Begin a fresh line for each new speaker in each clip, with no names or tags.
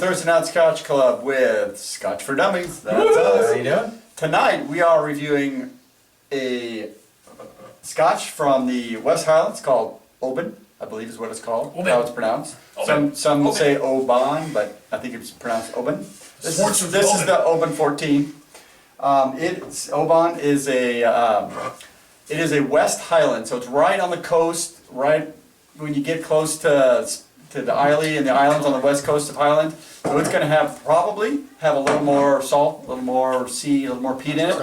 Thursday Night Scotch Club with Scotch for Dummies. That's us.
How you doing?
Tonight we are reviewing a Scotch from the West Highlands called Oban, I believe is what it's called.
Oban.
How it's pronounced.
Oban.
Some
Oban.
say Oban, but I think it's pronounced Oban. This
Sports
is
with Oban.
the Oban 14. Oban is a West Highland, so it's right on the coast, right when you get close to the Islay and the islands on the west coast of Highland. So it's going to probably have a little more salt, a little more sea, a little more peat in it.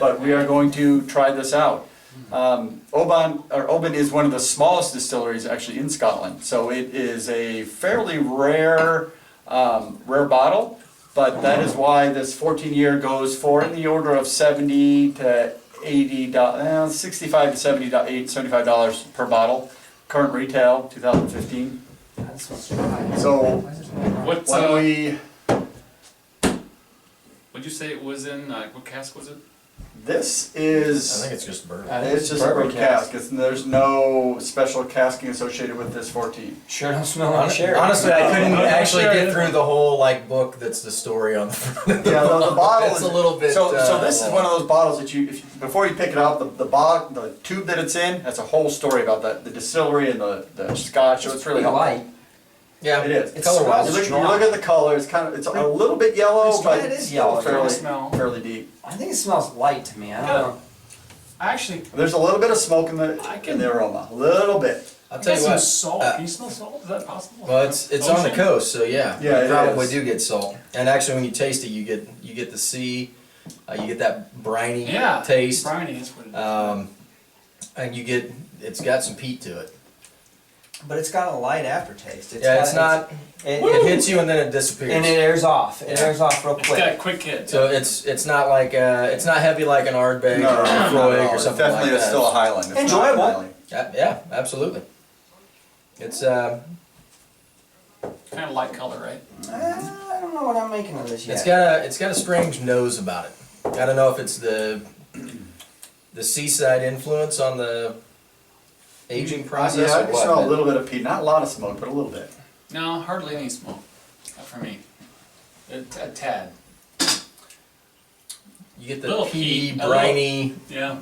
But we are going to try this out. Oban is one of the smallest distilleries actually in Scotland. So it is a fairly rare bottle. But that is why this 14-year goes for in the order of $70 to $80, $65 to $75 per bottle. Current retail, 2015. So,
What,
why don't we?
what'd you say it was in, what cask was it?
This
I
is.
think it's just bourbon.
It's just a bourbon cask. There's no special casking associated with this 14.
Sure don't smell like sherry.
Honestly, I couldn't
No,
actually
sure.
get through the whole book that's the story on the front.
Yeah, the bottle
It's
is
a little bit.
So this is one of those bottles that before you pick it out, the tube that it's in has a whole story about the distillery and the Scotch. So it's really helpful.
light.
Yeah,
It is.
It
color-wise.
smells
You look at the color. It's a little bit yellow, but
It is
it's
yellow.
still
Smell.
fairly deep.
I think it smells light to me. I don't know.
Actually,
There's a little bit of smoke in
I can-
the aroma, a little bit.
I'll
I
tell
got
you
some
what.
salt. Can you smell salt? Is that possible?
Well, it's on the
Ocean?
coast, so yeah,
Yeah,
you
it
probably
is.
do get salt. And actually, when you taste it, you get the sea, you get that briny
Yeah.
taste,
Briny, that's what it is.
and it's got some peat to it.
But it's got a light aftertaste.
It's not.
It,
It hits you and then it disappears.
and it airs off. It
Yeah.
airs off real
It's got a
quick.
quick hit.
So it's not like it's not heavy like an Ardbeg
No,
or a
not at
Freud
all.
or
It's
something like
definitely
that.
still a Highland. It's not
Enjoyable.
Highland.
Yeah, absolutely. It's
Kind of light color, right?
I don't know what I'm making of this yet.
it's got a strange nose about it. I don't know if it's the seaside influence on the aging process
Yeah, I
or
can
what.
smell a
but-
little bit of peat. Not a lot of smoke, but a little bit.
No, hardly any smoke. Not for me. A tad.
You get the
Little
peaty,
peat, a
briny.
Yeah.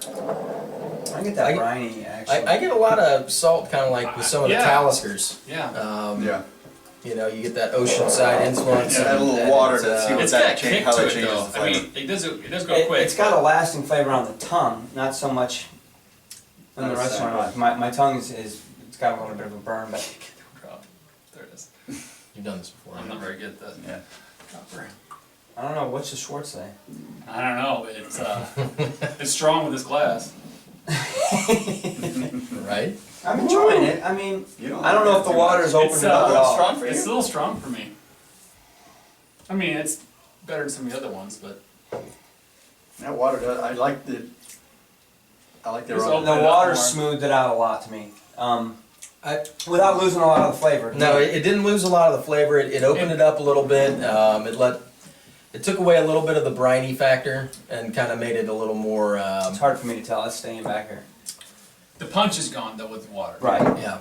I get that
I-
briny actually.
I get a lot of salt, kind of like with some of the
Yeah.
Taliskers.
Yeah.
Yeah.
You know, you get that oceanside influence.
Yeah, add a little
and
water
it's,
to see
It's
that
got a
change-
kick
how
to
that
it
changes
though.
the
I mean,
flavor.
it does go quick.
It's got a lasting flavor on the tongue, not so much on the rest of my tongue is it's got a little bit of a burn, but
There it is.
You've done this before.
I'm not very good at that.
Yeah.
Dropper.
I don't know. What's the Schwartz say?
I don't know, but it's strong with this glass.
Right?
I'm enjoying it. I mean, I don't know if the water's opened
It's,
it up at all.
strong for
It's a
you?
little strong for me. I mean, it's better than some of the other ones, but
That water does. I like the
There's
aroma.
The water smoothed it out a lot to me, without losing a lot of the flavor.
No, it didn't lose a lot of the flavor. It opened it up a little bit. It took away a little bit of the briny factor and kind of made it a little more.
It's hard for me to tell. It's staying back here.
the punch is gone though with the water.
Right.
Yeah,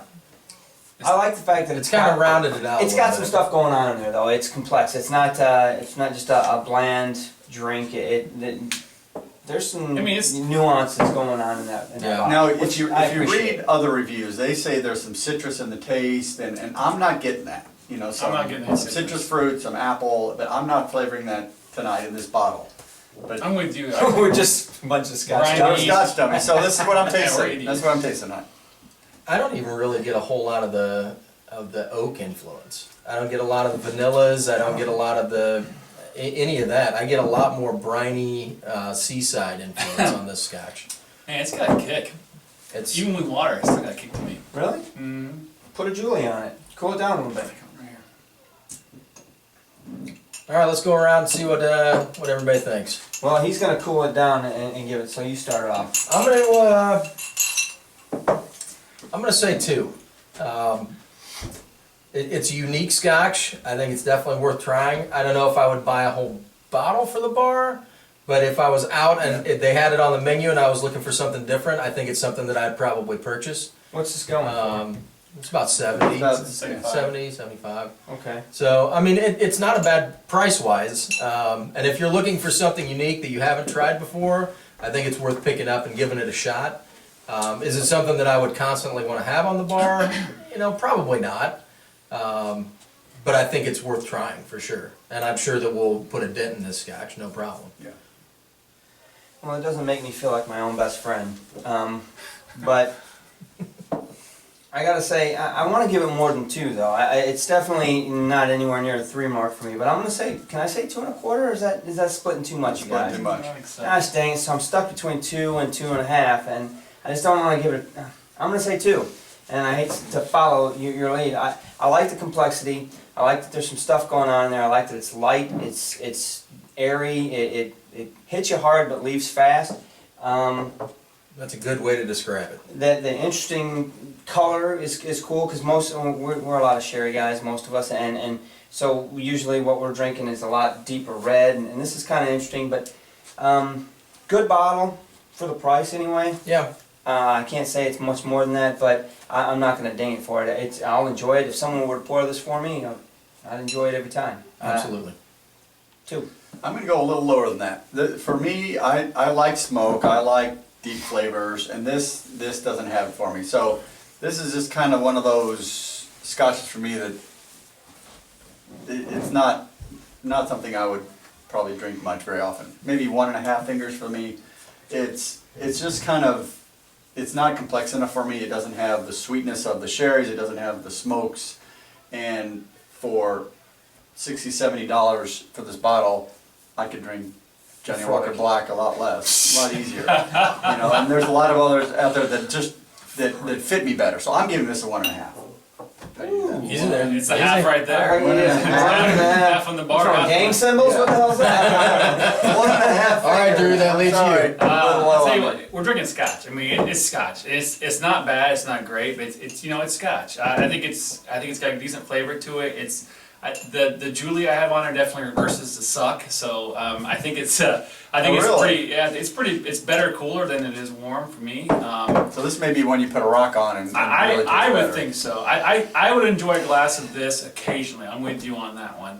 I like the fact that
it's kind of rounded it out.
It's
a
got
little
some
bit.
stuff going on in there though. It's complex. It's not just a bland drink. There's some
I mean, it's-
nuances going on in that.
Yeah.
bottle,
Now,
which
if you
I appreciate.
read other reviews, they say there's some citrus in the taste, and I'm not getting that. You know, some,
not getting that
some
citrus.
citrus fruit, some apple, but I'm not flavoring that tonight in this bottle. But
I'm with you.
We're just a bunch of Scotch.
Briny.
I'm a Scotch dummy, so this is what I'm
Yeah, we're
tasting.
eating.
That's what I'm tasting tonight.
I don't even really get a whole lot of the oak influence. I don't get a lot of the vanillas. I don't get a lot of any of that. I get a lot more briny seaside influence on this Scotch.
Man, it's got a kick.
It's
Even with water, it's still got a kick to me.
Really?
Mm-hmm.
Put a Julie on it. Cool it down a little bit.
Right here.
all right. Let's go around and see what everybody thinks.
Well, he's gonna cool it down and give it. So you start off.
I'm gonna say 2. It's a unique Scotch. I think it's definitely worth trying. I don't know if I would buy a whole bottle for the bar, but if I was out and if they had it on the menu and I was looking for something different, I think it's something that I'd probably purchase.
What's this going for?
It's about 70,
About
70, 75.
Okay.
So, I mean, it's not a bad price-wise, and if you're looking for something unique that you haven't tried before, I think it's worth picking up and giving it a shot. Is it something that I would constantly want to have on the bar? You know, probably not. But I think it's worth trying for sure. And I'm sure that we'll put a dent in this Scotch, no problem.
Yeah.
Well, it doesn't make me feel like my own best friend, but I gotta say, I want to give it more than 2 though. It's definitely not anywhere near the 3 mark for me. But I'm gonna say, can I say 2 1/4? Or is that splitting too much, you
Splitting
guys?
too much.
Gosh dang it! So I'm stuck between 2 and 2 1/2, and I just don't want to give it. I'm gonna say 2, and I hate to follow your lead. I like the complexity. I like that there's some stuff going on in there. I like that it's light. It's airy. It hits you hard but leaves fast.
That's a good way to describe it.
The interesting color is cool because we're a lot of sherry guys, most of us, and so usually what we're drinking is a lot deeper red, and this is kind of interesting. But good bottle for the price anyway.
Yeah.
I can't say it's much more than that, but I'm not going to ding it for it. I'll enjoy it. If someone were to pour this for me, I'd enjoy it every time.
Absolutely.
2.
I'm gonna go a little lower than that. For me, I like smoke, I like deep flavors, and this doesn't have it for me. So this is just kind of one of those scotches for me that it's not something I would probably drink much very often. Maybe 1.5 fingers for me. It's just kind of, it's not complex enough for me. It doesn't have the sweetness of the sherries, it doesn't have the smokes, and for $60, $70 for this bottle, I could drink Johnny Walker Black a lot less, a lot easier. You know, and there's a lot of others out there that just that fit me better. So I'm giving this a 1.5.
He's in there.
It's a half right there. Half on the bar.
From
half
gang
on-
symbols? What the hell's that? 1.5.
All right, Drew, that leads
Sorry.
you.
I'll tell you what, we're drinking Scotch. I mean, it's Scotch. It's not bad. It's not great, but it's it's Scotch. I think it's got a decent flavor to it. The Julie I have on her definitely reverses the suck. So I think it's
really?
it's better cooler than it is warm for me.
So this may be one you put a rock on and really
I
taste
would
better.
think so. I would enjoy a glass of this occasionally. I'm with you on that one.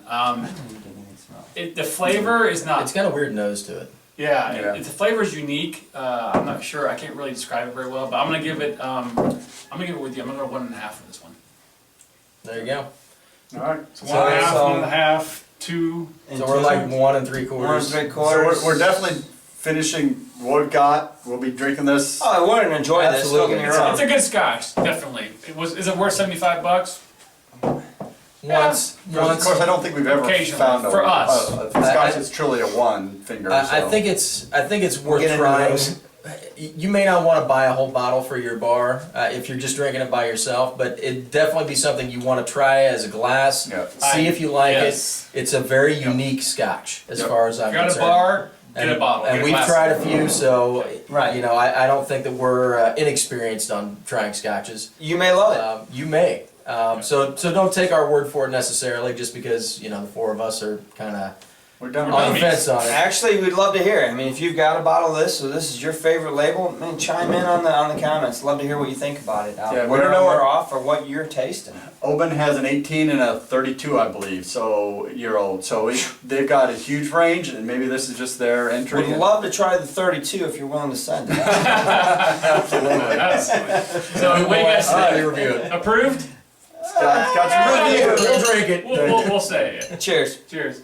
The flavor is not.
It's got a weird nose to it.
Yeah, the flavor is unique. I'm not sure. I can't really describe it very well, but I'm gonna give it. I'm gonna give it with you. I'm gonna go 1.5 for this one.
There you go.
All right. So
So
1.5, 1.5, 2.
So we're like 1 3/4.
1 3/4.
So we're definitely finishing what we've got. We'll be drinking this.
Oh, I wouldn't enjoy this. Don't get me
Absolutely.
wrong.
It's a good Scotch, definitely. Is it worth $75?
Once.
Of course, I don't think we've ever
Occasionally,
found
for us.
a Scotch that's truly a 1 finger.
I
So.
think it's worth
Get into
trying.
those.
You may not want to buy a whole bottle for your bar if you're just drinking it by yourself, but it'd definitely be something you want to try as a glass.
Yeah.
See if you like
Yes.
it. It's a very unique Scotch as
Yep.
far as I'm
If you're at a
concerned.
bar, get a bottle.
And
get a
we've
glass.
tried a few, so
Right.
you know I don't think that we're inexperienced on trying scotches.
You may love it.
You may. So don't take our word for it necessarily, just because the 4 of us are kind of
We're done with
on the
that.
fence on it.
Actually, we'd love to hear it. I mean, if you've got a bottle of this, or this is your favorite label, man, chime in on the comments. Love to hear what you think about it.
Yeah, we
Whether
don't know
we're
what-
off or what you're tasting.
Oban has an 18 and a 32, I believe, year old. So they've got a huge range, and maybe this is just their entry.
Would love to try the 32 if you're willing to send it.
Absolutely.
So what do you guys
All right,
say?
you review it.
Approved?
Scotch review.
We'll drink it.
We'll say it.
Cheers.
Cheers.